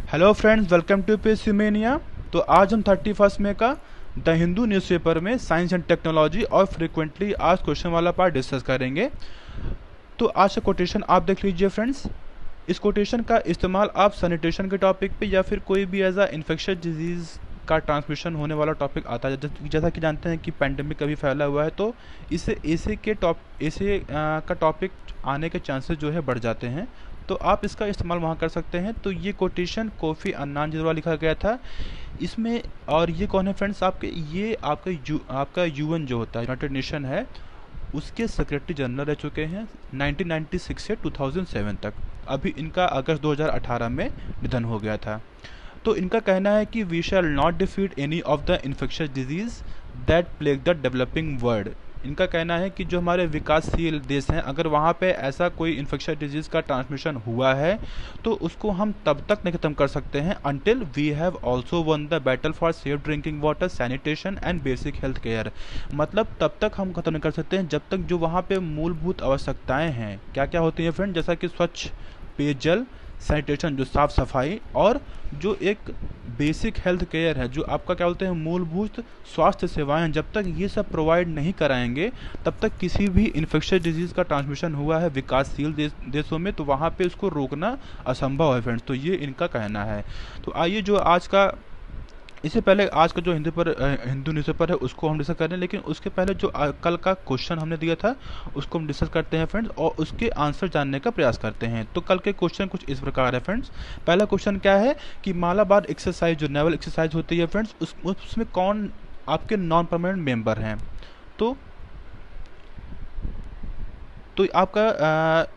Hello friends, welcome to PSU mania. तो आज हम 31 मई का द हिंदू न्यूज़पेपर में साइंस एंड टेक्नोलॉजी और फ्रीक्वेंटली आज क्वेश्चन वाला पार्ट डिस्कस करेंगे। तो आज का कोटेशन आप देख लीजिए फ्रेंड्स। इस कोटेशन का इस्तेमाल आप सैनिटेशन के टॉपिक पे या फिर कोई भी एज अ इन्फेक्शियस डिजीज़ का ट्रांसमिशन होने वाला टॉपिक आता है। जैसा कि जानते हैं कि पैंडेमिक अभी फैला हुआ है, तो इससे ऐसे का टॉपिक आने के चांसेस जो है बढ़ जाते हैं, तो आप इसका इस्तेमाल वहाँ कर सकते हैं। तो ये कोटेशन कोफ़ी अन्नान जी द्वारा लिखा गया था इसमें। और ये कौन है फ्रेंड्स? ये आपका यूएन जो होता है, यूनाइटेड नेशन है, उसके सेक्रेटरी जनरल रह चुके हैं 1996 से 2007 तक। अभी इनका अगस्त 2018 में निधन हो गया था। तो इनका कहना है कि we shall not defeat any of the infectious disease that plague the developing world. इनका कहना है कि जो हमारे विकासशील देश हैं, अगर वहाँ पे ऐसा कोई इन्फेक्शियस डिजीज़ का ट्रांसमिशन हुआ है तो उसको हम तब तक नहीं ख़त्म कर सकते हैं until we have also won the battle for safe drinking water, sanitation and basic health care. मतलब तब तक हम ख़त्म नहीं कर सकते हैं जब तक जो वहाँ पे मूलभूत आवश्यकताएं हैं, क्या क्या होती हैं फ्रेंड, जैसा कि स्वच्छ पेयजल, सैनिटेशन जो साफ़ सफाई, और जो एक बेसिक हेल्थ केयर है, जो आपका क्या बोलते हैं मूलभूत स्वास्थ्य सेवाएं, जब तक ये सब प्रोवाइड नहीं कराएंगे तब तक किसी भी इन्फेक्शियस डिजीज़ का ट्रांसमिशन हुआ है विकासशील देशों में तो वहाँ पे उसको रोकना असंभव है फ्रेंड्स। तो ये इनका कहना है। तो आइए जो आज का, इससे पहले आज का जो हिंदू न्यूज़पेपर है उसको हम डिस्कस करें, लेकिन उसके पहले जो कल का क्वेश्चन हमने दिया था उसको हम डिस्कस करते हैं फ्रेंड्स, और उसके आंसर जानने का प्रयास करते हैं। तो कल के क्वेश्चन कुछ इस प्रकार है फ्रेंड्स। पहला क्वेश्चन क्या है कि मालाबार एक्सरसाइज जो नेवल एक्सरसाइज होती है फ्रेंड्स, उसमें कौन आपके नॉन परमानेंट मेंबर हैं? तो आपका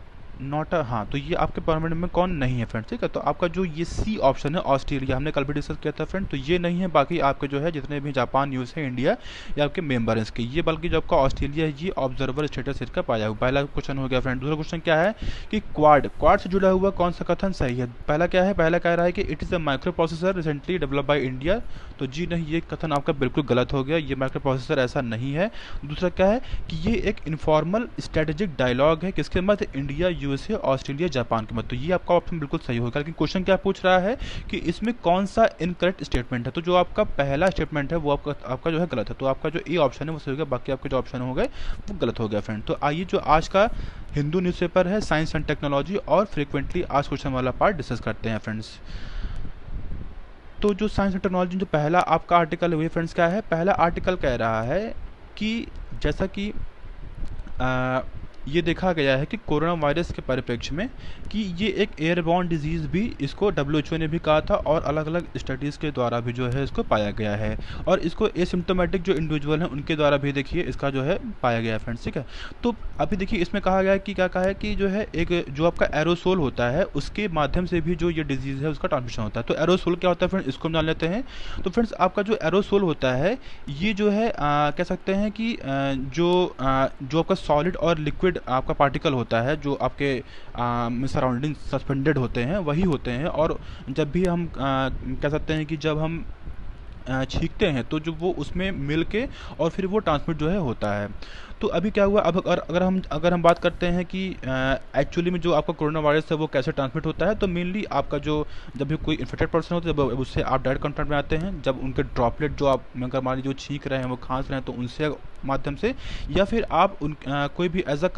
नॉट हाँ, तो ये आपके परमानेंट में कौन नहीं है फ्रेंड्स, ठीक है। तो आपका जो ये सी ऑप्शन है ऑस्ट्रेलिया, हमने कल भी डिस्कस किया था फ्रेंड, तो ये नहीं है। बाकी आपके जो है जितने भी जापान, न्यूज़ है, इंडिया, ये आपके मेंबर हैं इसके, ये बल्कि जो आपका ऑस्ट्रेलिया है ये ऑब्जर्वर स्टेटस इसका पाया हुआ। पहला क्वेश्चन हो गया फ्रेंड। दूसरा क्वेश्चन क्या है कि क्वाड से जुड़ा हुआ कौन सा कथन सही है? पहला क्या है? पहला कह रहा है कि it is a micro processor recently develop by India. तो जी नहीं, ये कथन आपका बिल्कुल गलत हो गया, ये माइक्रो प्रोसेसर ऐसा नहीं है। दूसरा क्या है कि ये एक इनफॉर्मल स्ट्रेटेजिक डायलॉग है, किसके मध्य? इंडिया, यूएसए, ऑस्ट्रेलिया, जापान के मध्य। तो ये आपका ऑप्शन बिल्कुल सही होगा। लेकिन क्वेश्चन क्या पूछ रहा है कि इसमें कौन सा इनकरेक्ट स्टेटमेंट है? तो जो आपका पहला स्टेटमेंट है वो आपका जो है गलत है। तो आपका जो ए ऑप्शन है वो सही होगा, बाकी आपके जो ऑप्शन हो गए वो गलत हो गया फ्रेंड। तो आइए जो आज का हिंदू न्यूज़पेपर है साइंस एंड टेक्नोलॉजी और फ्रीक्वेंटली आज क्वेश्चन वाला पार्ट डिस्कस करते हैं फ्रेंड्स। तो जो साइंस एंड टेक्नोलॉजी जो पहला आपका आर्टिकल है फ्रेंड्स, क्या है? पहला आर्टिकल कह रहा है कि जैसा कि ये देखा गया है कि कोरोना वायरस के परिप्रेक्ष्य में कि ये एक एयरबॉर्न डिजीज़ भी इसको डब्ल्यूएचओ ने भी कहा था, और अलग अलग स्टडीज़ के द्वारा भी जो है इसको पाया गया है, और इसको एसिम्टोमेटिक जो इंडिविजुअल हैं उनके द्वारा भी देखिए इसका जो है पाया गया है फ्रेंड्स, ठीक है। तो अभी देखिए इसमें कहा गया है कि क्या कहा है कि जो है एक जो आपका एरोसोल होता है उसके माध्यम से भी जो ये डिजीज़ है उसका ट्रांसमिशन होता है। तो एरोसोल क्या होता है फ्रेंड्स, इसको हम जान लेते हैं। तो फ्रेंड्स आपका जो एरोसोल होता है ये जो है कह सकते हैं कि जो आपका सॉलिड और लिक्विड आपका पार्टिकल होता है जो आपके सराउंडिंग सस्पेंडेड होते हैं वही होते हैं, और जब भी हम कह सकते हैं कि जब हम छींकते हैं तो जो वो उसमें मिल के और फिर वो ट्रांसमिट जो है होता है। तो अभी क्या हुआ, अब अगर हम बात करते हैं कि एक्चुअली में जो आपका कोरोना वायरस है वो कैसे ट्रांसमिट होता है, तो मेनली आपका जो जब भी कोई इन्फेक्टेड पर्सन होता है जब उससे आप डायरेक्ट कॉन्टैक्ट में आते हैं, जब उनके ड्रॉपलेट जो आप अगर मान लीजिए जो छींक रहे हैं वो खांस रहे हैं तो उनसे माध्यम से, या फिर आप कोई भी एज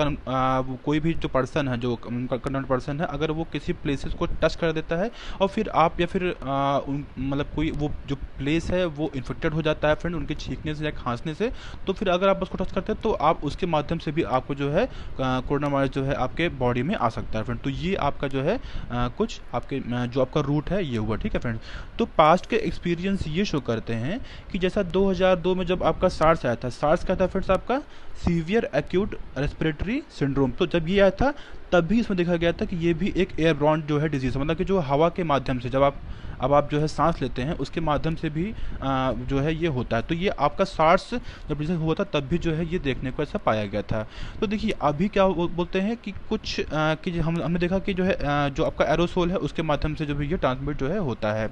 कोई भी जो पर्सन है जो कंसर्न पर्सन है अगर वो किसी प्लेसेस को टच कर देता है और फिर आप या फिर मतलब कोई वो जो प्लेस है वो इन्फेक्टेड हो जाता है फ्रेंड उनके छींकने से या खांसने से, तो फिर अगर आप उसको टच करते हैं तो आप उसके माध्यम से भी आपको जो है कोरोना वायरस जो है आपके बॉडी में आ सकता है फ्रेंड। तो ये आपका जो है कुछ आपके जो आपका रूट है ये हुआ, ठीक है फ्रेंड। तो पास्ट के एक्सपीरियंस ये शो करते हैं कि जैसा 2002 में जब आपका सार्स आया था, सार्स क्या था फ्रेंड्स आपका सीवियर एक्यूट रेस्पिरेटरी सिंड्रोम। तो जब ये आया था तब भी इसमें देखा गया था कि ये भी एक एयरबॉर्न जो है डिजीज़ है, मतलब कि जो हवा के माध्यम से जब आप जो है सांस लेते हैं उसके माध्यम से भी जो है ये होता है। तो ये आपका सार्स जब डिजीज हुआ था तब भी जो है ये देखने को ऐसा पाया गया था। तो देखिए अभी क्या बोलते हैं कि कुछ कि हमने देखा कि जो है जो आपका एरोसोल है उसके माध्यम से जो भी ये ट्रांसमिट जो है होता है।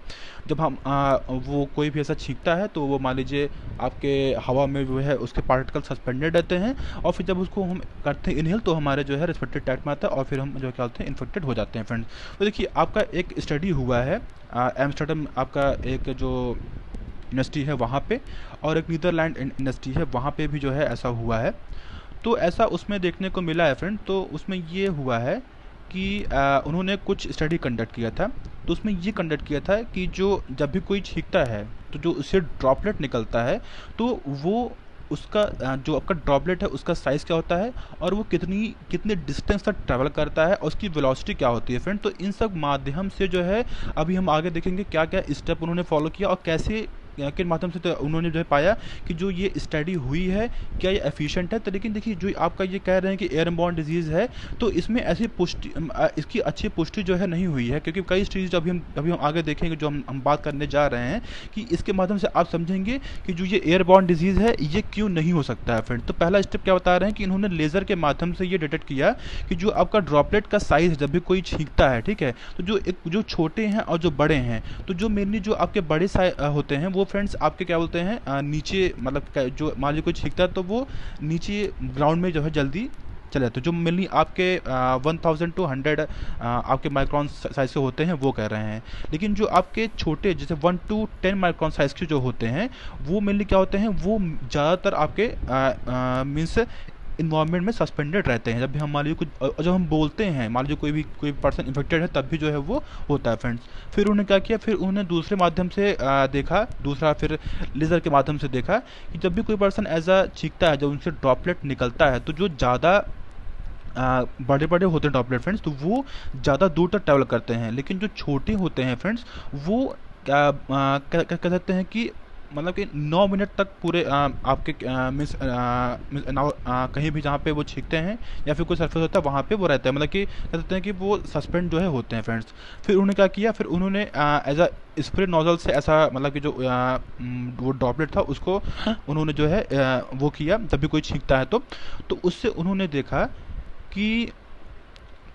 जब हम वो कोई भी ऐसा छींकता है तो वो मान लीजिए आपके हवा में जो है उसके पार्टिकल सस्पेंडेड रहते हैं, और फिर जब उसको हम करते हैं इनहेल तो हमारे जो है रेस्पिरेटरी ट्रैक्ट में आता है और फिर हम जो क्या होते हैं इन्फेक्टेड हो जाते हैं फ्रेंड्स। तो देखिए आपका एक स्टडी हुआ है एम्स्टर्डम आपका एक जो यूनिवर्सिटी है वहाँ पे, और एक नीदरलैंड यूनिवर्सिटी है वहाँ पे भी जो है ऐसा हुआ है। तो ऐसा उसमें देखने को मिला है फ्रेंड। तो उसमें ये हुआ है कि उन्होंने कुछ स्टडी कंडक्ट किया था। तो उसमें ये कंडक्ट किया था कि जो जब भी कोई छींकता है तो जो उससे ड्रॉपलेट निकलता है, तो वो उसका जो आपका ड्रॉपलेट है उसका साइज़ क्या होता है, और वो कितने डिस्टेंस तक ट्रैवल करता है, और उसकी वेलोसिटी क्या होती है फ्रेंड। तो इन सब माध्यम से जो है अभी हम आगे देखेंगे क्या क्या स्टेप उन्होंने फॉलो किया और कैसे किन माध्यम से तो उन्होंने जो है पाया कि जो ये स्टडी हुई है क्या ये एफिशिएंट है। तो लेकिन देखिए जो आपका ये कह रहे हैं कि एयरबॉर्न डिजीज़ है, तो इसमें ऐसी पुष्टि इसकी अच्छी पुष्टि जो है नहीं हुई है, क्योंकि कई चीज़ अभी हम आगे देखेंगे जो हम बात करने जा रहे हैं कि इसके माध्यम से आप समझेंगे कि जो ये एयरबॉर्न डिजीज़ है ये क्यों नहीं हो सकता है फ्रेंड। तो पहला स्टेप क्या बता रहे हैं कि इन्होंने लेज़र के माध्यम से ये डिटेक्ट किया कि जो आपका ड्रॉपलेट का साइज़ जब भी कोई छींकता है, ठीक है, तो जो छोटे हैं और जो बड़े हैं, तो जो मेनली जो आपके बड़े होते हैं वो फ्रेंड्स आपके क्या बोलते हैं नीचे, मतलब जो मान लीजिए कोई छींकता है तो वो नीचे ग्राउंड में जो है जल्दी चले जाते हैं। जो मेनली आपके 1000 to 100 आपके माइक्रॉन साइज़ के होते हैं वो कह रहे हैं। लेकिन जो आपके छोटे जैसे 1 to 10 माइक्रॉन साइज़ के जो होते हैं वो मेनली क्या होते हैं, वो ज़्यादातर आपके मीन्स इन्वायरमेंट में सस्पेंडेड रहते हैं। जब भी हम मान लीजिए कुछ जब हम बोलते हैं, मान लीजिए कोई पर्सन इन्फेक्टेड है तब भी जो है वो होता है फ्रेंड्स। फिर उन्होंने क्या किया, फिर उन्होंने दूसरे माध्यम से देखा, दूसरा फिर लेज़र के माध्यम से देखा कि जब भी कोई पर्सन ऐसा चीखता है, जब उनसे ड्रॉपलेट निकलता है, तो जो ज़्यादा बड़े बड़े होते हैं ड्रॉपलेट फ्रेंड्स, तो वो ज़्यादा दूर तक ट्रैवल करते हैं। लेकिन जो छोटे होते हैं फ्रेंड्स, वो कह सकते हैं कि मतलब कि 9 मिनट तक पूरे आपके मीन्स कहीं भी जहाँ पे वो छींकते हैं या फिर कोई सरफेस होता है वहाँ पे वो रहता है, मतलब कि कह सकते हैं कि वो सस्पेंड जो है होते हैं फ्रेंड्स। फिर उन्होंने क्या किया, फिर उन्होंने एज अ स्प्रे नोजल से ऐसा, मतलब कि जो वो ड्रॉपलेट था उसको उन्होंने जो है वो किया जब भी कोई छींकता है तो उससे उन्होंने देखा कि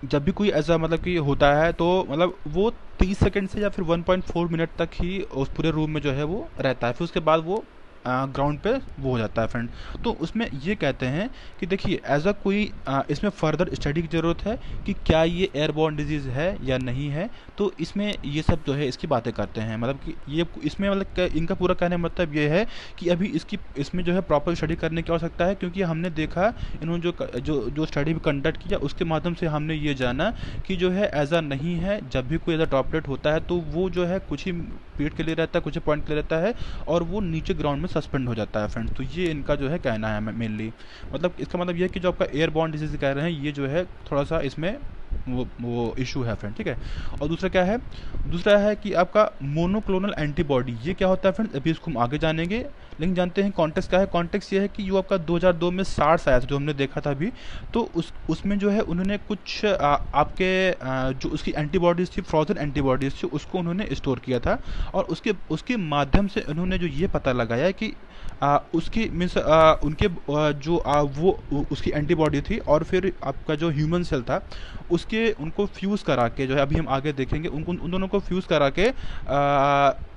जब भी कोई ऐसा मतलब कि होता है तो मतलब वो 30 सेकंड से या फिर 1.4 मिनट तक ही उस पूरे रूम में जो है वो रहता है। फिर उसके बाद वो ग्राउंड पे वो हो जाता है फ्रेंड। तो उसमें ये कहते हैं कि देखिए एज अ कोई इसमें फर्दर स्टडी की ज़रूरत है कि क्या ये एयरबॉर्न डिजीज़ है या नहीं है। तो इसमें ये सब जो है इसकी बातें करते हैं, मतलब कि ये इसमें मतलब इनका पूरा कहने का मतलब ये है कि अभी इसमें जो है प्रॉपर स्टडी करने की आवश्यकता है, क्योंकि हमने देखा इन्होंने जो स्टडी भी कंडक्ट किया उसके माध्यम से हमने ये जाना कि जो है ऐसा नहीं है। जब भी कोई ऐसा ड्रॉपलेट होता है तो वो जो है कुछ ही पीरियड के लिए रहता है, कुछ ही पॉइंट के लिए रहता है और वो नीचे ग्राउंड में सस्पेंड हो जाता है फ्रेंड्स। तो ये इनका जो है कहना है मेनली, मतलब इसका मतलब ये है कि जो आपका एयरबॉर्न डिजीज़ कह रहे हैं ये जो है थोड़ा सा इसमें वो इशू है फ्रेंड, ठीक है। और दूसरा क्या है, दूसरा है कि आपका मोनोक्लोनल एंटीबॉडी, ये क्या होता है फ्रेंड्स, अभी इसको हम आगे जानेंगे। लेकिन जानते हैं कॉन्टेक्स्ट क्या है। कॉन्टेक्स्ट ये है कि जो आपका 2002 में सार्स आया था जो हमने देखा था अभी, तो उसमें जो है उन्होंने कुछ आपके जो उसकी एंटीबॉडीज़ थी, फ्रोजन एंटीबॉडीज़ थी, उसको उन्होंने स्टोर किया था और उसके माध्यम से उन्होंने जो ये पता लगाया कि उसकी मीन्स उनके जो वो उसकी एंटीबॉडी थी और फिर आपका जो ह्यूमन सेल था उसके उनको फ्यूज़ करा के जो है अभी हम आगे देखेंगे उन दोनों को फ्यूज़ करा के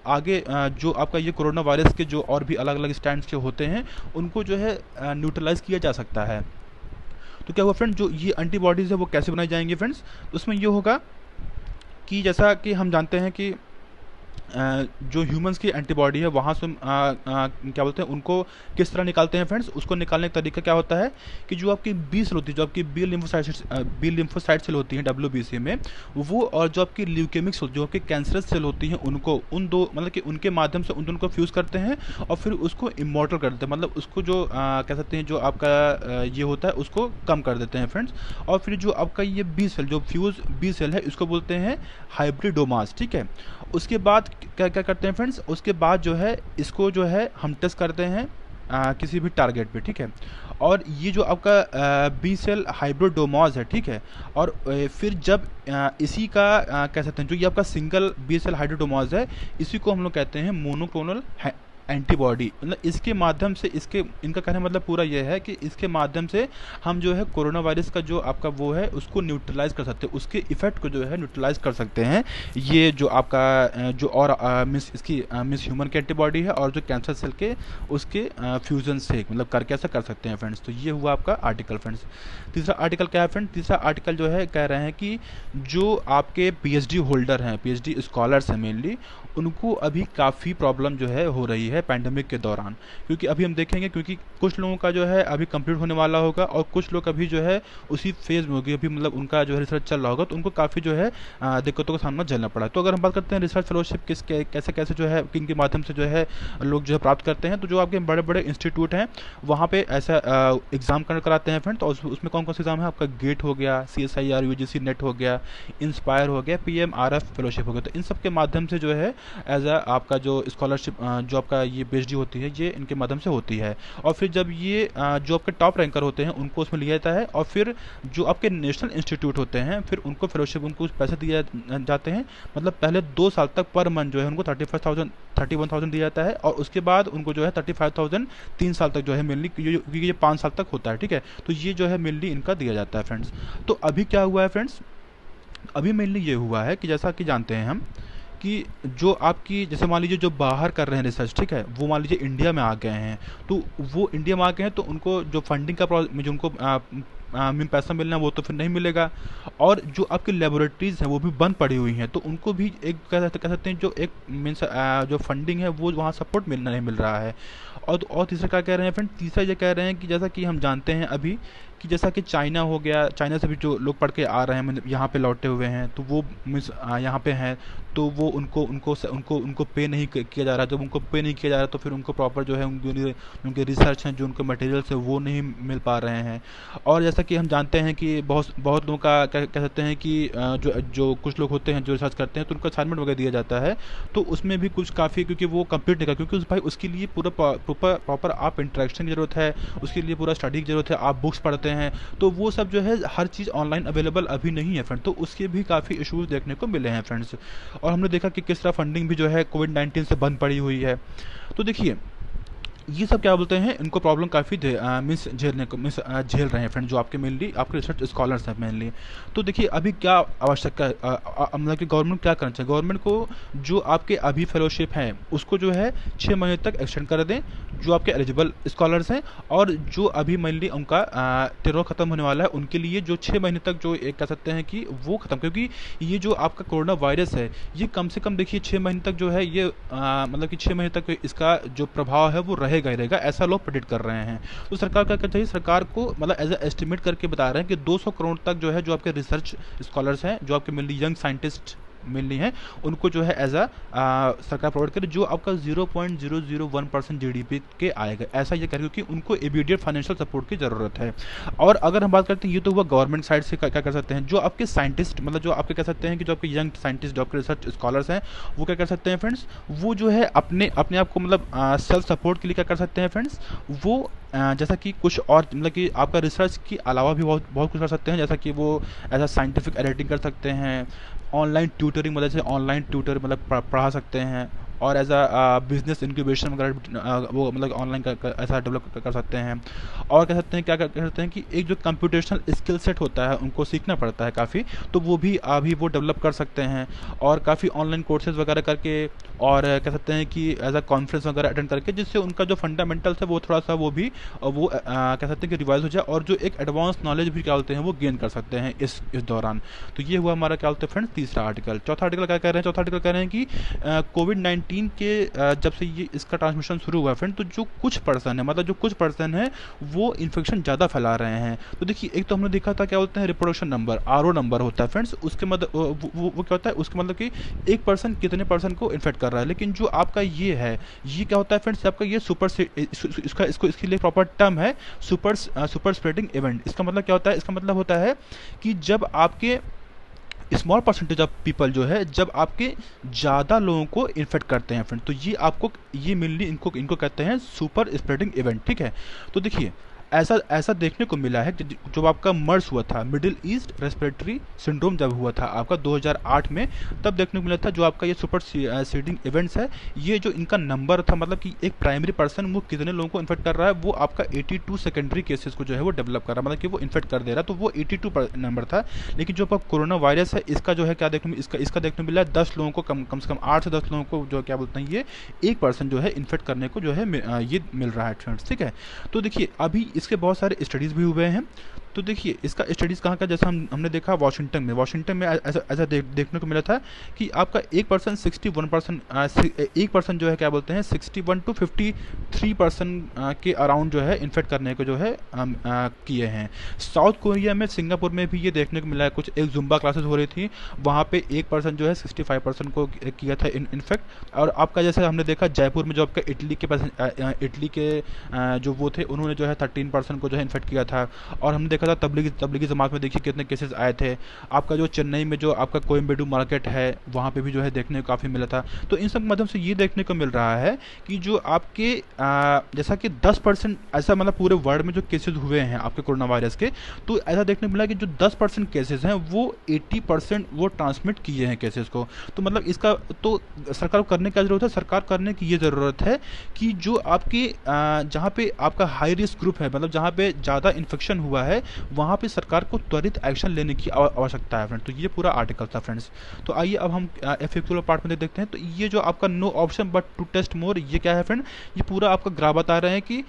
आगे जो आपका ये कोरोना वायरस के जो और भी अलग अलग स्टैंड्स के होते हैं उनको जो है न्यूट्रलाइज किया जा सकता है। तो क्या हुआ फ्रेंड, जो ये एंटीबॉडीज़ है वो कैसे बनाई जाएंगी फ्रेंड्स, उसमें ये होगा कि जैसा कि हम जानते हैं कि जो ह्यूमंस की एंटीबॉडी है वहाँ से क्या बोलते हैं उनको किस तरह निकालते हैं फ्रेंड्स। उसको निकालने का तरीका क्या होता है कि जो आपकी बी सेल होती है, जो आपकी बी लिम्फोसाइट सेल होती है WBC में, वो और जो आपकी ल्यूकेमिक सेल जो आपकी कैंसरस सेल होती हैं उनको उन दो मतलब कि उनके माध्यम से उन दोनों को फ्यूज़ करते हैं और फिर उसको इमॉर्टल कर देते हैं, मतलब उसको जो कह सकते हैं जो आपका ये होता है उसको कम कर देते हैं फ्रेंड्स। और फिर जो आपका ये बी सेल जो फ्यूज़ बी सेल है इसको बोलते हैं हाइब्रिडोमास, ठीक है। उसके बाद क्या क्या करते हैं फ्रेंड्स, उसके बाद जो है इसको जो है हम टेस्ट करते हैं किसी भी टारगेट पे, ठीक है। और ये जो आपका बी सेल हाइब्रिडोमास है, ठीक है। और फिर जब इसी का कह सकते हैं जो ये आपका सिंगल बी सेल हाइब्रिडोमास है इसी को हम लोग कहते हैं मोनोक्लोनल एंटीबॉडी, मतलब इसके माध्यम से, इसके इनका कहने मतलब पूरा ये है कि इसके माध्यम से हम जो है कोरोना वायरस का जो आपका वो है उसको न्यूट्रलाइज कर सकते हैं, उसके इफेक्ट को जो है न्यूट्रलाइज कर सकते हैं। ये जो आपका जो और मिस इसकी मिस ह्यूमन की एंटीबॉडी है और जो कैंसर सेल के उसके फ्यूजन से मतलब करके ऐसा कर सकते हैं फ्रेंड्स। तो ये हुआ आपका आर्टिकल फ्रेंड्स। तीसरा आर्टिकल क्या है फ्रेंड? तीसरा आर्टिकल जो है कह रहे हैं कि जो आपके पीएचडी होल्डर हैं, पीएचडी स्कॉलर्स हैं मेनली, उनको अभी काफ़ी प्रॉब्लम जो है हो रही है पैंडेमिक के दौरान। क्योंकि अभी हम देखेंगे, क्योंकि कुछ लोगों का जो है अभी कंप्लीट होने वाला होगा और कुछ लोग अभी जो है उसी फेज़ में होगी, अभी मतलब उनका जो है रिसर्च चल रहा होगा, तो उनको काफ़ी जो है दिक्कतों का सामना झेलना पड़ा। तो अगर हम बात करते हैं रिसर्च फेलोशिप कैसे कैसे जो है किन के माध्यम से जो है लोग जो है प्राप्त करते हैं, तो जो आपके बड़े बड़े इंस्टीट्यूट हैं वहाँ पे ऐसा एग्ज़ाम कराते हैं फ्रेंड। तो उसमें कौन कौन से एग्ज़ाम है? आपका गेट हो गया, CSIR UGC नेट हो गया, इंस्पायर हो गया, PMRF फेलोशिप हो गया। तो इन सब के माध्यम से जो है एज आपका जो स्कॉलरशिप जो आपका ये PhD होती है, ये इनके माध्यम से होती है। और फिर जब ये जो आपके टॉप रैंकर होते हैं उनको उसमें लिया जाता है, और फिर जो आपके नेशनल इंस्टीट्यूट होते हैं फिर उनको फेलोशिप, उनको कुछ पैसे दिए जाते हैं। मतलब पहले 2 साल तक पर मंथ जो है उनको 31,000 दिया जाता है, और उसके बाद उनको जो है 35,000 3 साल तक जो है मेनली, क्योंकि ये 5 साल तक होता है, ठीक है। तो ये जो है मेनली इनका दिया जाता है फ्रेंड्स। तो अभी क्या हुआ है फ्रेंड्स? अभी मेनली ये हुआ है कि जैसा कि जानते हैं हम कि जो आपकी, जैसे मान लीजिए जो बाहर कर रहे हैं रिसर्च, ठीक है, वो मान लीजिए इंडिया में आ गए हैं, तो वो इंडिया में आ गए हैं तो उनको जो फंडिंग का जो उनको पैसा मिलना है वो तो फिर नहीं मिलेगा। और जो आपकी लेबोरेटरीज़ हैं वो भी बंद पड़ी हुई हैं, तो उनको भी एक कह सकते हैं जो एक मीन्स जो फंडिंग है वो वहाँ सपोर्ट मिलना नहीं मिल रहा है। और तीसरा क्या कह रहे हैं फ्रेंड? तीसरा ये कह रहे हैं कि जैसा कि हम जानते हैं अभी कि जैसा कि चाइना हो गया, चाइना से भी जो लोग पढ़ के आ रहे हैं मतलब यहाँ पे लौटे हुए हैं, तो वो मीन्स यहाँ पे हैं, तो वो उनको पे नहीं किया जा रहा है। जब उनको पे नहीं किया जा रहा तो फिर उनको प्रॉपर जो है उनके रिसर्च हैं, जो उनके मटेरियल्स है वो नहीं मिल पा रहे हैं। और जैसा कि हम जानते हैं कि बहुत बहुत लोगों का कह सकते हैं कि जो कुछ लोग होते हैं जो रिसर्च करते हैं तो उनको असाइनमेंट वगैरह दिया जाता है, तो उसमें भी कुछ काफ़ी, क्योंकि वो कंप्लीट नहीं कर, क्योंकि भाई उसके लिए पूरा प्रॉपर आप इंटरेक्शन की ज़रूरत है, उसके लिए पूरा स्टडी की ज़रूरत है, आप बुक्स पढ़ते हैं, तो वो सब जो है हर चीज़ ऑनलाइन अवेलेबल अभी नहीं है फ्रेंड। तो उसके भी काफ़ी इशूज़ देखने को मिले हैं फ्रेंड्स। और हमने देखा कि किस तरह फंडिंग भी जो है कोविड-19 से बंद पड़ी हुई है। तो देखिए ये सब क्या बोलते हैं, इनको प्रॉब्लम काफ़ी मीन्स झेल रहे हैं फ्रेंड, जो आपके मेनली आपके रिसर्च स्कॉलर्स हैं मेनली। तो देखिए अभी क्या आवश्यकता है, मतलब कि गवर्नमेंट क्या करना चाहिए? गवर्नमेंट को जो आपके अभी फेलोशिप हैं उसको जो है 6 महीने तक एक्सटेंड कर दें, जो आपके एलिजिबल स्कॉलर्स हैं, और जो अभी मेनली उनका टेरोर ख़त्म होने वाला है उनके लिए जो 6 महीने तक जो एक कह सकते हैं कि वो ख़त्म, क्योंकि ये जो आपका कोरोना वायरस है ये कम से कम देखिए 6 महीने तक जो है ये मतलब कि 6 महीने तक इसका जो प्रभाव है वो रहेगा ही रहेगा, ऐसा लोग प्रेडिक्ट कर रहे हैं। तो सरकार क्या करना चाहिए? सरकार को मतलब एज ए एस्टिमेट करके बता रहे हैं कि 200 करोड़ तक जो है जो आपके रिसर्च स्कॉलर्स हैं, जो आपके मेनली यंग साइंटिस्ट मिलनी है, उनको जो है एज सरकार प्रोवाइड करे, जो आपका 0.001% GDP के आएगा, ऐसा ये करे, क्योंकि उनको इमीडिएट फाइनेंशियल सपोर्ट की ज़रूरत है। और अगर हम बात करते हैं, ये तो हुआ गवर्नमेंट साइड से क्या कर सकते हैं, जो आपके साइंटिस्ट मतलब जो आपके कह सकते हैं कि जो आपके यंग साइंटिस्ट, जो आपके रिसर्च स्कॉलर्स हैं, वो क्या कर सकते हैं फ्रेंड्स? वो जो है अपने आप को मतलब सेल्फ सपोर्ट के लिए क्या कर सकते हैं फ्रेंड्स? वो जैसा कि कुछ और मतलब कि आपका रिसर्च के अलावा भी बहुत बहुत कुछ कर सकते हैं, जैसा कि वो एज साइंटिफिक एडिटिंग कर सकते हैं, ऑनलाइन ट्यूटरिंग मतलब जैसे ऑनलाइन ट्यूटर मतलब पढ़ा सकते हैं, और एज बिजनेस इंक्यूबेशन वगैरह वो मतलब ऑनलाइन ऐसा डेवलप कर सकते हैं। और कह सकते हैं क्या कर सकते हैं कि एक जो कंप्यूटेशनल स्किल सेट होता है उनको सीखना पड़ता है काफ़ी, तो वो भी अभी वो डेवलप कर सकते हैं, और काफ़ी ऑनलाइन कोर्सेज वगैरह करके, और कह सकते हैं कि एज कॉन्फ्रेंस वगैरह अटेंड करके, जिससे उनका जो फंडामेंटल्स है वो थोड़ा सा वो भी वो कह सकते हैं कि रिवाइज हो जाए, और जो एक एडवांस नॉलेज भी क्या होते हैं वो गेन कर सकते हैं इस दौरान। तो ये हुआ हमारा क्या होता है फ्रेंड्स तीसरा आर्टिकल। चौथा आर्टिकल क्या कह रहे हैं? चौथा आर्टिकल कह रहे हैं कि कोविड-19 के जब से ये इसका ट्रांसमिशन शुरू हुआ है फ्रेंड, तो जो कुछ पर्सन है मतलब जो कुछ पर्सन है वो इन्फेक्शन ज़्यादा फैला रहे हैं। तो देखिए एक तो हमने देखा था क्या बोलते हैं रिप्रोडक्शन नंबर, RO नंबर होता है फ्रेंड्स, उसके मतलब वो क्या होता है, उसके मतलब कि एक पर्सन कितने पर्सन को इन्फेक्ट कर रहा है। लेकिन जो आपका ये है, ये क्या होता है फ्रेंड्स, आपका ये इसके लिए प्रॉपर टर्म है सुपर स्प्रेडिंग इवेंट। इसका मतलब क्या होता है? इसका मतलब होता है कि जब आपके स्मॉल परसेंटेज ऑफ पीपल जो है, जब आपके ज़्यादा लोगों को इन्फेक्ट करते हैं फ्रेंड, तो ये आपको ये मेनली इनको कहते हैं सुपर स्प्रेडिंग इवेंट, ठीक है। तो देखिए ऐसा ऐसा देखने को मिला है कि जो आपका मर्स हुआ था, मिडिल ईस्ट रेस्पिरेटरी सिंड्रोम जब हुआ था आपका 2008 में, तब देखने को मिला था जो आपका ये सुपर सीडिंग इवेंट्स है, ये जो इनका नंबर था, मतलब कि एक प्राइमरी पर्सन वो कितने लोगों को इन्फेक्ट कर रहा है, वो आपका 82 सेकेंडरी केसेस को जो है वो डेवलप कर रहा है, मतलब कि वो इन्फेक्ट कर दे रहा है, तो वो 82 नंबर था। लेकिन जो आपका कोरोना वायरस है, इसका जो है क्या देखने में, इसका देखने मिला है 10 लोगों को, कम से कम 8 से 10 लोगों को जो क्या बोलते हैं, ये एक पर्सन जो है इन्फेक्ट करने को जो है ये मिल रहा है फ्रेंड्स, ठीक है। तो देखिए अभी इसके बहुत सारे स्टडीज़ भी हुए हैं। तो देखिए इसका स्टडीज़ कहाँ का, जैसा हमने देखा वाशिंगटन में ऐसा देखने को मिला था कि आपका एक पर्सन जो है क्या बोलते हैं 61 to 53% के अराउंड जो है इन्फेक्ट करने को जो है किए हैं। साउथ कोरिया में, सिंगापुर में भी ये देखने को मिला है, कुछ एक जुम्बा क्लासेस हो रही थी, वहाँ पे एक पर्सन जो है 65% को किया था इन्फेक्ट। और आपका जैसे हमने देखा जयपुर में जो आपका इटली के जो वो थे, उन्होंने जो है 13% को जो है इन्फेक्ट किया था। और हमने देखा था तबलीगी जमात में देखिए कितने केसेस आए थे। आपका जो चेन्नई में जो आपका कोयम्बेडू मार्केट है, वहाँ पे भी जो है देखने को काफ़ी मिला था। तो इन सब माध्यम से ये देखने को मिल रहा है कि जो आपके जैसा कि 10% ऐसा, मतलब पूरे वर्ल्ड में जो केसेस हुए हैं आपके कोरोना वायरस के, तो ऐसा देखने को मिला कि जो 10% केसेस हैं वो 80% वो ट्रांसमिट किए हैं केसेस को। तो मतलब इसका तो सरकार को करने की ज़रूरत है, सरकार करने की ये ज़रूरत है कि जो आपके जहाँ पे आपका हाई रिस्क ग्रुप है, मतलब जहाँ पे ज़्यादा इन्फेक्शन हुआ है, वहाँ पे सरकार को त्वरित एक्शन लेने की आवश्यकता है फ्रेंड। तो ये पूरा आर्टिकल था फ्रेंड्स। तो आइए अब हम FAQ पार्ट में देखते हैं। तो ये जो आपका no option but to test more, ये क्या है फ्रेंड, ये पूरा आपका ग्राफ बता रहे हैं कि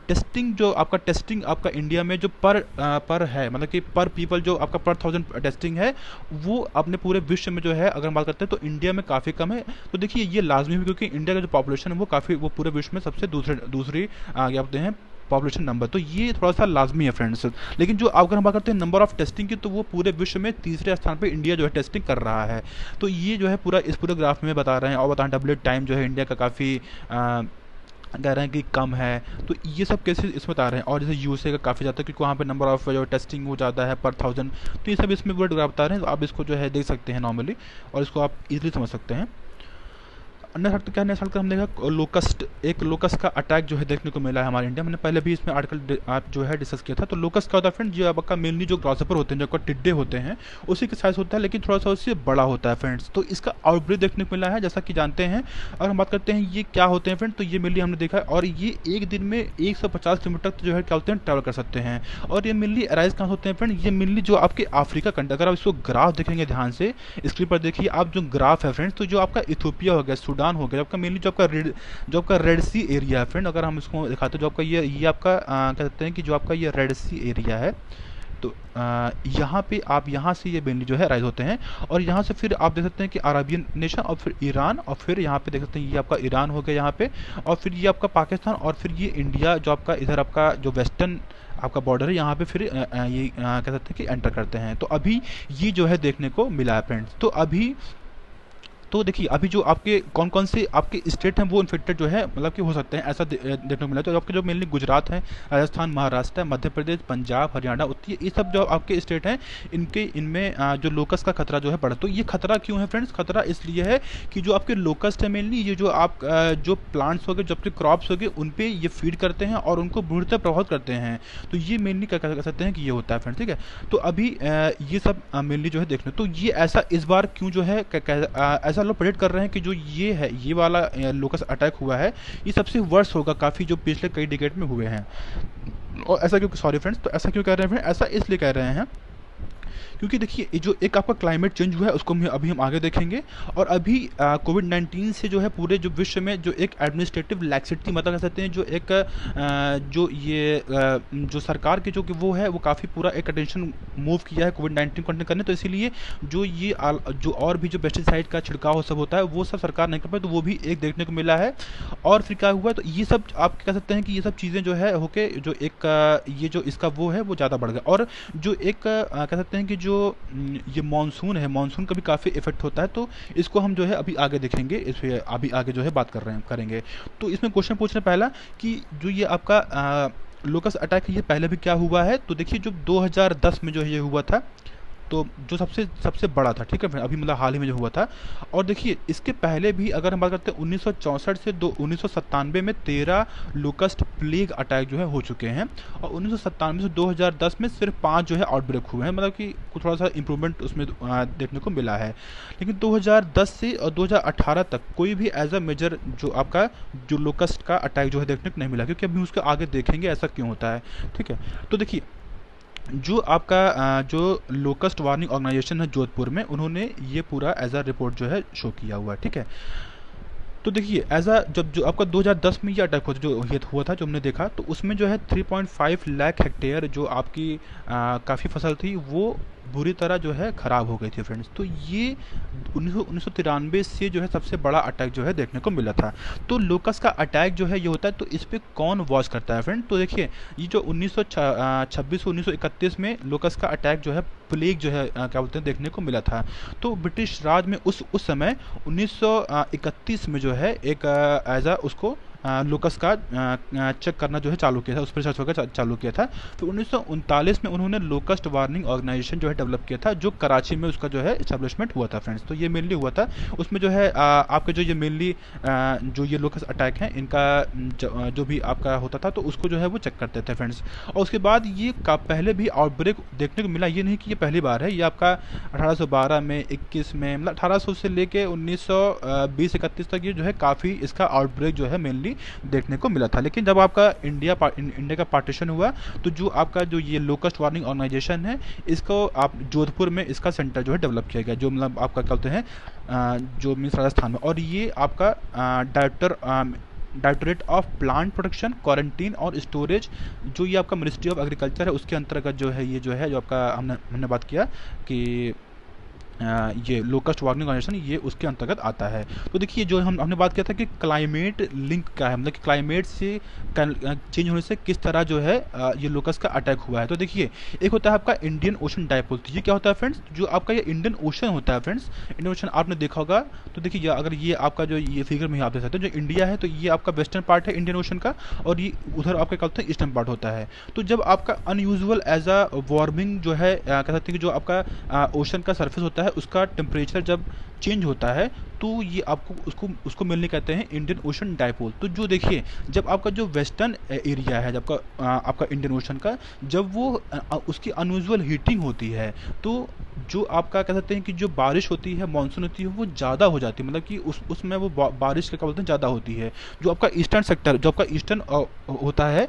टेस्टिंग जो आपका इंडिया में जो पर है, मतलब कि पर पीपल जो आपका पर 1000 टेस्टिंग है, वो अपने पूरे विश्व में जो है अगर हम बात करते हैं तो इंडिया में काफ़ी कम है। तो देखिए ये लाजमी है क्योंकि इंडिया का जो पॉपुलेशन है वो पूरे विश्व में सबसे दूसरी क्या बोलते हैं पॉपुलेशन नंबर, तो ये थोड़ा सा लाजमी है फ्रेंड्स। लेकिन जो अगर हम बात करते हैं नंबर ऑफ टेस्टिंग की, तो वो पूरे विश्व में तीसरे स्थान पे इंडिया जो है टेस्टिंग कर रहा है। तो ये जो है इस पूरे ग्राफ में बता रहे हैं। और बताएं डब्ल्यू टाइम जो है इंडिया का काफ़ी कह रहे हैं कि कम है, तो ये सब केसेस इसमें बता रहे हैं। और जैसे USA का काफ़ी ज़्यादा, क्योंकि वहाँ पे नंबर ऑफ जो टेस्टिंग वो ज़्यादा है पर 1000, तो ये सब इसमें वर्ड ग्राफ बता रहे हैं। तो आप इसको जो है देख सकते हैं नॉर्मली, और इसको आप इजीली समझ सकते हैं। अन्य क्या नेक्स्ट आर्टिकल हम देखा लोकस्ट का अटैक जो है देखने को मिला है हमारे इंडिया में। मैंने पहले भी इसमें आर्टिकल आप जो है डिस्कस किया था। तो लोकस्ट क्या होता है फ्रेंड, जो आपका मेनली जो ग्रासहॉपर होते हैं, जो आपका टिड्डे होते हैं, उसी के साइज होता है, लेकिन थोड़ा सा उससे बड़ा होता है फ्रेंड्स। तो इसका आउटब्रेक देखने को मिला है, जैसा कि जानते हैं। अगर हम बात करते हैं ये क्या होते हैं फ्रेंड, तो ये मेनली हमने देखा है, और ये एक दिन में 150 किलोमीटर तक जो है क्या होते हैं ट्रैवल कर सकते हैं। और ये मेनली अराइज कहाँ होते हैं फ्रेंड, ये मेनली जो आपके अफ्रीका कंट्री, अगर आप इसको ग्राफ देखेंगे ध्यान से स्क्रीन पर देखिए आप जो ग्राफ है फ्रेंड्स, तो जो आपका इथियोपिया हो गया, सूडान हो गया, आपका मेनली जो आपका रेड सी एरिया है फ्रेंड, अगर हम इसको दिखाते हैं जो आपका ये आपका कह सकते हैं कि जो आपका ये रेड सी एरिया है, तो यहाँ पे आप यहाँ से ये मेनली जो है राइज होते हैं। और यहाँ से फिर आप देख सकते हैं कि अरबियन नेशन, और फिर ईरान, और फिर यहाँ पे देख सकते हैं ये आपका ईरान हो गया यहाँ पे, और फिर ये आपका पाकिस्तान, और फिर ये इंडिया जो आपका इधर आपका जो वेस्टर्न आपका बॉर्डर है, यहाँ पे फिर ये कह सकते हैं कि एंटर करते हैं। तो अभी ये जो है देखने को मिला है फ्रेंड्स। तो देखिए अभी जो आपके कौन कौन से आपके स्टेट हैं वो इन्फेक्टेड जो है मतलब कि हो सकते हैं, ऐसा देखने को मिला। तो आपके जो मेनली गुजरात है, राजस्थान, महाराष्ट्र, मध्य प्रदेश, पंजाब, हरियाणा, उत्तर, ये सब जो आपके स्टेट हैं, इनमें जो लोकस्ट का खतरा जो है बढ़ा। तो ये खतरा क्यों है फ्रेंड्स, खतरा इसलिए है कि जो आपके लोकस्ट है मेनली ये जो आप जो प्लांट्स हो गए, जो आपके क्रॉप्स हो गए, उन पर ये फीड करते हैं और उनको बुढ़ते प्रभावित करते हैं। तो ये मेनली क्या कह सकते हैं कि ये होता है फ्रेंड्स, ठीक है। तो अभी ये सब मेनली जो है देखने, तो ये ऐसा इस बार क्यों जो है ऐसा लोग प्रेडिक्ट कर रहे हैं कि जो ये है, ये वाला लोकस अटैक हुआ है, ये सबसे वर्स्ट होगा काफ़ी जो पिछले कई डिकेड में हुए हैं। और ऐसा क्यों, सॉरी फ्रेंड्स, तो ऐसा क्यों कह रहे हैं फ्रेंड, ऐसा इसलिए कह रहे हैं क्योंकि देखिए जो एक आपका क्लाइमेट चेंज हुआ है उसको अभी हम आगे देखेंगे। और अभी कोविड-19 से जो है पूरे जो विश्व में जो एक एडमिनिस्ट्रेटिव लैक्सिटी, मतलब कह सकते हैं जो एक जो ये जो सरकार के जो कि वो है वो काफ़ी पूरा एक अटेंशन मूव किया है कोविड-19 कंटेन करने। तो इसीलिए जो ये जो और भी जो पेस्टिसाइड का छिड़काव सब होता है वो सब सरकार नहीं कर पाई, तो वो भी एक देखने को मिला है। और फिर क्या हुआ, तो ये सब आप कह सकते हैं कि ये सब चीज़ें जो है होके जो एक ये जो इसका वो है वो ज़्यादा बढ़ गया। और जो एक कह सकते हैं कि जो ये मानसून है, मानसून का भी काफ़ी इफेक्ट होता है। तो इसको हम जो है अभी आगे देखेंगे, इस पे अभी आगे जो है बात करेंगे। तो इसमें क्वेश्चन पूछना पहला कि जो ये आपका लोकस अटैक है ये पहले भी क्या हुआ है। तो देखिए जो 2010 में जो है ये हुआ था, तो जो सबसे सबसे बड़ा था, ठीक है फ्रेंड, अभी मतलब हाल ही में जो हुआ था। और देखिए इसके पहले भी अगर हम बात करते हैं 1964 से 1997 में 13 लोकस्ट प्लेग अटैक जो है हो चुके हैं, और 1997 से 2010 में सिर्फ 5 जो है आउटब्रेक हुए हैं, मतलब कि कुछ थोड़ा सा इंप्रूवमेंट उसमें देखने को मिला है। लेकिन 2010 से और 2018 तक कोई भी एज अ मेजर जो आपका जो लोकस्ट का अटैक जो है देखने को नहीं मिला, क्योंकि अभी उसके आगे देखेंगे ऐसा क्यों होता है। ठीक है, तो देखिए जो आपका जो लोकस्ट वार्निंग ऑर्गेनाइजेशन है जोधपुर में, उन्होंने ये पूरा एज अ रिपोर्ट जो है शो किया हुआ है। ठीक है, तो देखिए एज अ जब जो आपका 2010 में ये अटैक हुआ जो ये हुआ था, जो हमने देखा, तो उसमें जो है 3.5 लाख हेक्टेयर जो आपकी काफ़ी फसल थी वो बुरी तरह जो है ख़राब हो गई थी फ्रेंड्स। तो ये 1993 से जो है सबसे बड़ा अटैक जो है देखने को मिला था। तो लोकस का अटैक जो है ये होता है, तो इस पर कौन वॉच करता है फ्रेंड? तो देखिए ये जो 1926 से 1931 में लोकस का अटैक जो है प्लेग जो है क्या बोलते हैं देखने को मिला था। तो ब्रिटिश राज में उस समय 1931 में जो है एक एज अ उसको लोकस का चेक करना जो है चालू किया था, उस पर सर्च वगैरह चालू किया था। फिर 1939 में उन्होंने लोकस्ट वार्निंग ऑर्गेनाइजेशन जो है डेवलप किया था, जो कराची में उसका जो है इस्टेब्लिशमेंट हुआ था फ्रेंड्स। तो ये मेनली हुआ था, उसमें जो है आपके जो ये मेनली जो ये लोकस अटैक हैं इनका जो भी आपका होता था तो उसको जो है वो चेक करते थे फ्रेंड्स। और उसके बाद ये पहले भी आउटब्रेक देखने को मिला, ये नहीं कि ये पहली बार है। ये आपका 1812 में, 21 में, मतलब 1800 से लेके 1920-31 तक ये जो है काफ़ी इसका आउटब्रेक जो है मेनली देखने को मिला था। लेकिन जब आपका इंडिया का पार्टीशन हुआ, तो जो आपका जो ये लोकस्ट वार्निंग ऑर्गेनाइजेशन है, इसको आप जोधपुर में इसका सेंटर जो है डेवलप किया गया, जो मतलब आपका कहते हैं जो मीन्स राजस्थान में। और ये आपका directorate of plant protection, quarantine और स्टोरेज, जो ये आपका मिनिस्ट्री ऑफ एग्रीकल्चर है, उसके अंतर्गत जो है ये जो है जो आपका हमने बात किया कि ये लोकस्ट वार्निंग ऑर्गेनाइजेशन ये उसके अंतर्गत आता है। तो देखिए जो हमने बात किया था कि क्लाइमेट लिंक क्या है, मतलब कि क्लाइमेट से चेंज होने से किस तरह जो है ये लोकस्ट का अटैक हुआ है। तो देखिए एक होता है आपका इंडियन ओशन डायपोल। तो ये क्या होता है फ्रेंड्स? जो आपका ये इंडियन ओशन होता है फ्रेंड्स, इंडियन ओशन आपने देखा होगा। तो देखिए अगर ये आपका जो ये फिगर में आप देख सकते हैं, जो इंडिया है तो ये आपका वेस्टर्न पार्ट है इंडियन ओशन का, और ये उधर आपका क्या होता है ईस्टर्न पार्ट होता है। तो जब आपका अनयूजुअल एज अ वार्मिंग जो है कह सकते हैं कि जो आपका ओशन का सर्फेस होता है उसका टेम्परेचर जब चेंज होता है, तो ये आपको उसको मिलने कहते हैं इंडियन ओशन डायपोल। तो जो देखिए जब आपका जो वेस्टर्न एरिया है, जब आपका इंडियन ओशन का, जब वो उसकी अनयूजुअल हीटिंग होती है, तो जो आपका कह सकते हैं कि जो बारिश होती है, मानसून होती है, वो ज़्यादा हो जाती है, मतलब कि उसमें वो बारिश क्या बोलते हैं ज़्यादा होती है। जो आपका ईस्टर्न सेक्टर, जो आपका ईस्टर्न होता है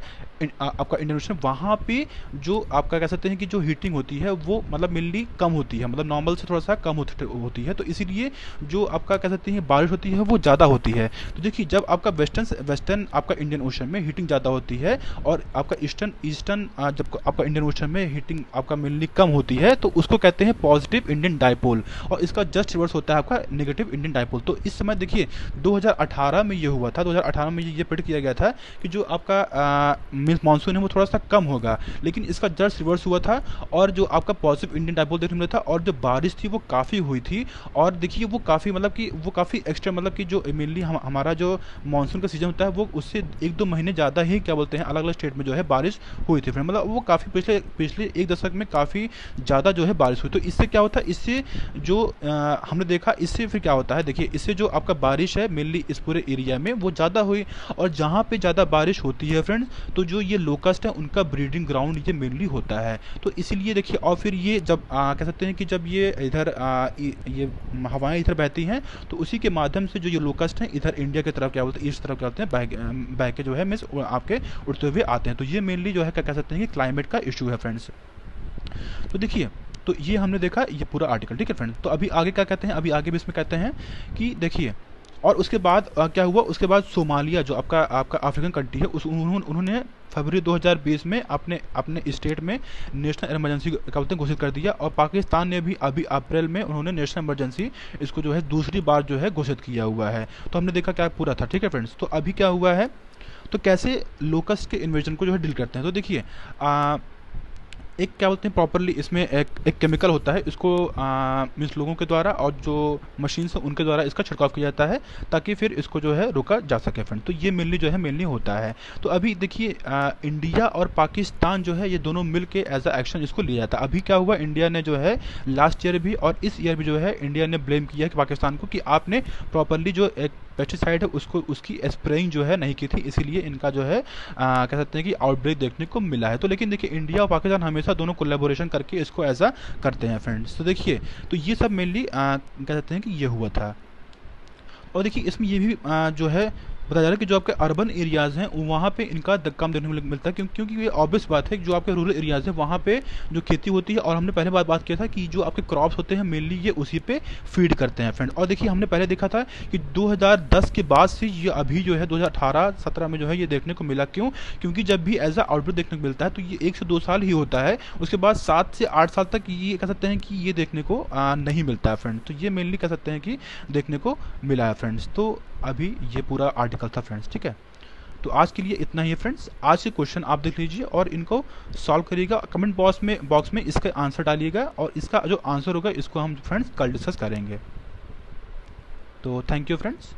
आपका इंडियन ओशन, वहाँ पे जो आपका कह सकते हैं कि जो हीटिंग होती है वो मतलब मेनली कम होती है, मतलब नॉर्मल से थोड़ा सा कम होती है। तो इसीलिए जो आपका कह सकते हैं बारिश होती है वो ज़्यादा होती है। तो देखिए जब आपका वेस्टर्न आपका इंडियन ओशन में हीटिंग ज़्यादा होती है, और आपका ईस्टर्न जब आपका इंडियन ओशन में हीटिंग आपका मेनली कम होती है, तो उसको कहते हैं पॉजिटिव इंडियन डायपोल, और इसका जस्ट रिवर्स होता है आपका नेगेटिव इंडियन डायपोल। तो इस समय देखिए 2018 में ये हुआ था, 2018 में ये प्रेडिक्ट किया गया था कि जो आपका मानसून है वो थोड़ा सा कम होगा, लेकिन इसका जस्ट रिवर्स हुआ था, और जो आपका पॉजिटिव इंडियन डायपोल देखने मिला था, और जो बारिश थी वो काफ़ी हुई थी। और देखिए वो काफ़ी मतलब कि वो काफ़ी एक्स्ट्रा, मतलब कि जो मेनली हमारा जो मानसून का सीजन होता है वो उससे 1-2 महीने ज़्यादा ही क्या बोलते हैं अलग अलग स्टेट में जो है बारिश हुई थी फ्रेंड, मतलब वो काफ़ी पिछले एक दशक में काफ़ी ज़्यादा जो है बारिश हुई। तो इससे क्या होता है, इससे जो हमने देखा, इससे फिर क्या होता है, देखिए इससे जो आपका बारिश है मेनली इस पूरे एरिया में वो ज़्यादा हुई, और जहाँ पे ज़्यादा बारिश होती है फ्रेंड्स, तो जो ये लोकस्ट है उनका ब्रीडिंग ग्राउंड ये मेनली होता है। तो इसीलिए देखिए, और फिर ये जब कह सकते हैं कि जब ये इधर ये हवाएं इधर बहती हैं, तो उसी के माध्यम से जो ये लोकस्ट हैं इधर इंडिया की तरफ क्या बोलते हैं, ईस्ट तरफ क्या होते हैं बह के जो है मीन्स आपके उड़ते हुए आते हैं। तो ये मेनली जो है क्या कह सकते हैं कि क्लाइमेट का इशू है फ्रेंड्स। तो देखिए, तो ये हमने देखा ये पूरा आर्टिकल, ठीक है फ्रेंड्स। तो अभी आगे क्या कहते हैं, अभी आगे भी इसमें कहते हैं कि देखिए, और उसके बाद क्या हुआ, उसके बाद सोमालिया जो आपका अफ्रीकन कंट्री है, उन्होंने फरवरी 2020 में अपने स्टेट में नेशनल इमरजेंसी क्या बोलते हैं घोषित कर दिया, और पाकिस्तान ने भी अभी अप्रैल में उन्होंने नेशनल इमरजेंसी इसको जो है दूसरी बार जो है घोषित किया हुआ है। तो हमने देखा क्या पूरा था, ठीक है फ्रेंड्स। तो अभी क्या हुआ है, तो कैसे लोकस्ट के इन्वेजन को जो है डील करते हैं। तो देखिए एक क्या बोलते हैं प्रॉपरली, इसमें एक केमिकल होता है, इसको मीन्स लोगों के द्वारा और जो मशीन से उनके द्वारा इसका छिड़काव किया जाता है ताकि फिर इसको जो है रोका जा सके फ्रेंड। तो ये मेनली जो है मेनली होता है। तो अभी देखिए इंडिया और पाकिस्तान जो है ये दोनों मिल के एज अ एक्शन इसको लिया जाता है। अभी क्या हुआ, इंडिया ने जो है लास्ट ईयर भी और इस ईयर भी जो है इंडिया ने ब्लेम किया है कि पाकिस्तान को कि आपने प्रॉपरली जो एक पेस्टिसाइड है उसको उसकी स्प्रेइंग जो है नहीं की थी, इसीलिए इनका जो है कह सकते हैं कि आउटब्रेक देखने को मिला है। तो लेकिन देखिए इंडिया और पाकिस्तान हमेशा दोनों कोलैबोरेशन करके इसको ऐसा करते हैं फ्रेंड्स। तो देखिए तो ये सब मेनली कह सकते हैं कि ये हुआ था। और देखिए इसमें ये भी जो है बताया जा रहा है कि जो आपके अर्बन एरियाज़ हैं वहाँ पे इनका कम देखने को मिलता है, क्योंकि ये ऑब्वियस बात है कि जो आपके रूरल एरियाज़ है वहाँ पे जो खेती होती है, और हमने पहले बात किया था कि जो आपके क्रॉप्स होते हैं मेनली ये उसी पे फीड करते हैं फ्रेंड। और देखिए हमने पहले देखा था कि 2010 के बाद से ये अभी जो है 2018-17 में जो है ये देखने को मिला। क्यों? क्योंकि जब भी एज अ आउटब्रेक देखने को मिलता है तो ये 1 से 2 साल ही होता है, उसके बाद 7 से 8 साल तक ये कह सकते हैं कि ये देखने को नहीं मिलता है फ्रेंड। तो ये मेनली कह सकते हैं कि देखने को मिला है फ्रेंड्स। तो अभी ये पूरा आर्टिकल था फ्रेंड्स, ठीक है। तो आज के लिए इतना ही है फ्रेंड्स। आज के क्वेश्चन आप देख लीजिए और इनको सॉल्व करिएगा, कमेंट बॉक्स में इसका आंसर डालिएगा, और इसका जो आंसर होगा इसको हम फ्रेंड्स कल डिस्कस करेंगे। तो थैंक यू फ्रेंड्स।